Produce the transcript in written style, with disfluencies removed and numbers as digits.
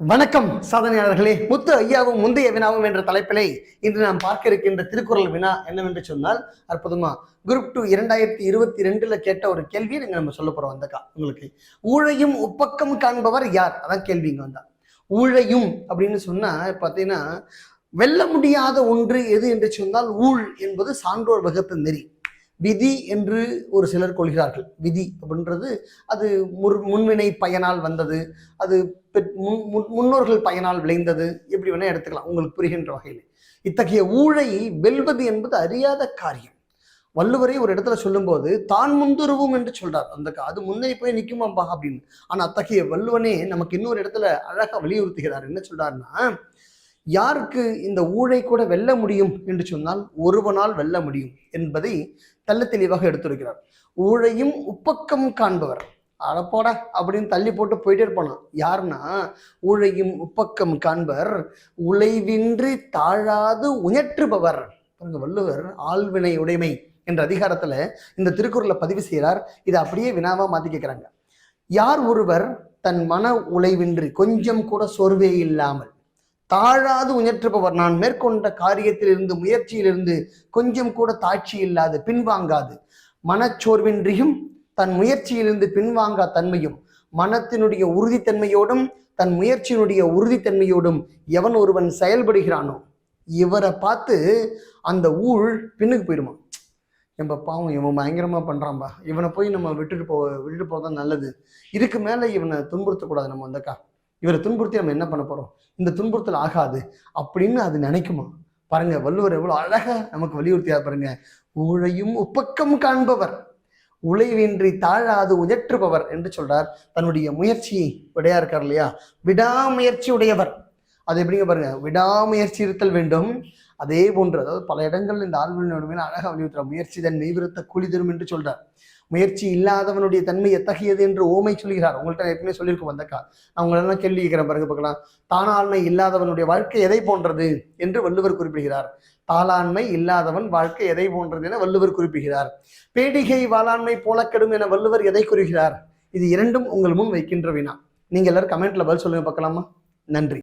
வணக்கம் சாதனையாளர்களே. முத்து ஐயாவும் முந்தைய வினாவும் என்ற தலைப்பிலே இன்று நாம் பார்க்க இருக்கின்ற திருக்குறள் வினா என்னவென்று சொன்னால், அற்புதமா குரூப் 2 2022 கேட்ட ஒரு கேள்வியை நீங்க நம்ம சொல்ல போறோம். உங்களுக்கு ஊழையும் உப்பக்கம் காண்பவர் யார், அதான் கேள்வி. இங்க வந்தா ஊழையும் அப்படின்னு சொன்னா பார்த்தீங்கன்னா, வெல்ல முடியாத ஒன்று எது என்று சொன்னால் ஊழ் என்பது சான்றோர் வகுத்த நெறி. விதி என்று ஒரு சிலர் கொள்கிறார்கள். விதி அப்படின்றது அது முன்வினை பயனால் வந்தது, அது முன்னோர்கள் பயனால் விளைந்தது, எப்படி வேணா எடுத்துக்கலாம் உங்களுக்கு புரிகின்ற வகையில். இத்தகைய ஊழை வெல்வது என்பது அறியாத காரியம். வள்ளுவரை ஒரு இடத்துல சொல்லும்போது தான் முந்துருவும் என்று சொல்றார். அது முன்னணி போய் நிற்குமாம்பா அப்படின்னு. ஆனா அத்தகைய வள்ளுவனே நமக்கு இன்னொரு இடத்துல அழகா வலியுறுத்துகிறார். என்ன சொல்றாருன்னா, யாருக்கு இந்த ஊழை கூட வெல்ல முடியும் என்று சொன்னால் ஒருவனால் வெல்ல முடியும் என்பதை தெள்ள தெளிவாக எடுத்துரைக்கிறார். ஊழையும் உப்பக்கம் காண்பவர், அடப்போட அப்படின்னு தள்ளி போட்டு போயிட்டே இருப்பானா. யாருன்னா, ஊழையும் உப்பக்கம் காண்பர் உழைவின்றி தாழாது உயற்றுபவர். வள்ளுவர் ஆள்வினை உடைமை என்ற அதிகாரத்துல இந்த திருக்குறளை பதிவு செய்கிறார். இதை அப்படியே வினாவா மாத்தி கேட்கிறாங்க. யார் ஒருவர் தன் மன உழைவின்றி கொஞ்சம் கூட சோர்வே இல்லாமல் தாழாது உயற்றுபவர், நான் மேற்கொண்ட காரியத்திலிருந்து முயற்சியிலிருந்து கொஞ்சம் கூட தாட்சி இல்லாது பின்வாங்காது, மனச்சோர்வின்றியும் தன் முயற்சியிலிருந்து பின்வாங்கா தன்மையும் மனத்தினுடைய உறுதித்தன்மையோடும் தன் முயற்சியினுடைய உறுதித்தன்மையோடும் எவன் ஒருவன் செயல்படுகிறானோ இவரை பார்த்து அந்த ஊழ் பின்னுக்கு போயிடுமா. நம்ம பாவம் இவன் பயங்கரமா பண்றான்பா, இவனை போய் நம்ம விட்டுட்டு போதான் நல்லது, இதுக்கு மேல இவனை துன்புறுத்தக்கூடாது, நம்ம இவரை துன்புறுத்தி நம்ம என்ன பண்ண போறோம், இந்த துன்புறுத்தல் ஆகாது அப்படின்னு அது நினைக்குமா. பாருங்க வள்ளுவர் எவ்வளவு அழகா நமக்கு வலியுறுத்தியா பாருங்க. ஊழையும் உப்பக்கம் காண்பவர் உழைவின்றி தாழாது உயற்றுபவர் என்று சொல்றார். தன்னுடைய முயற்சி விடையா இருக்கார் இல்லையா, விடாமுயற்சி உடையவர். அது எப்படிங்க பாருங்க, விடாமுயற்சி இருத்தல் வேண்டும். அதே போன்று அதாவது பல இடங்கள் இந்த ஆழ்வினை அழகா வலியுறுத்துறார். முயற்சி தன் மெய்விருத்த கூலி தரும் என்று சொல்றார். முயற்சி இல்லாதவனுடைய தன்மை எத்தகையது என்று ஓமை சொல்கிறார். உங்கள்கிட்ட எப்பவுமே சொல்லியிருக்கோம். நான் உங்களெல்லாம் கேள்வி கேட்கிறேன் பாருங்க பார்க்கலாம். தானாண்மை இல்லாதவனுடைய வாழ்க்கை எதை போன்றது என்று வள்ளுவர் குறிப்பிடுகிறார். தாளாண்மை இல்லாதவன் வாழ்க்கை எதை போன்றது என வள்ளுவர் குறிப்பிடுகிறார். பேடிகை வாளாண்மை போலக்கெடும் என வள்ளுவர் எதை கூறுகிறார். இது இரண்டும் உங்கள் முன் வைக்கின்ற வினா. நீங்க எல்லாரும் கமெண்ட்ல பதில் சொல்லுங்க பார்க்கலாமா. நன்றி.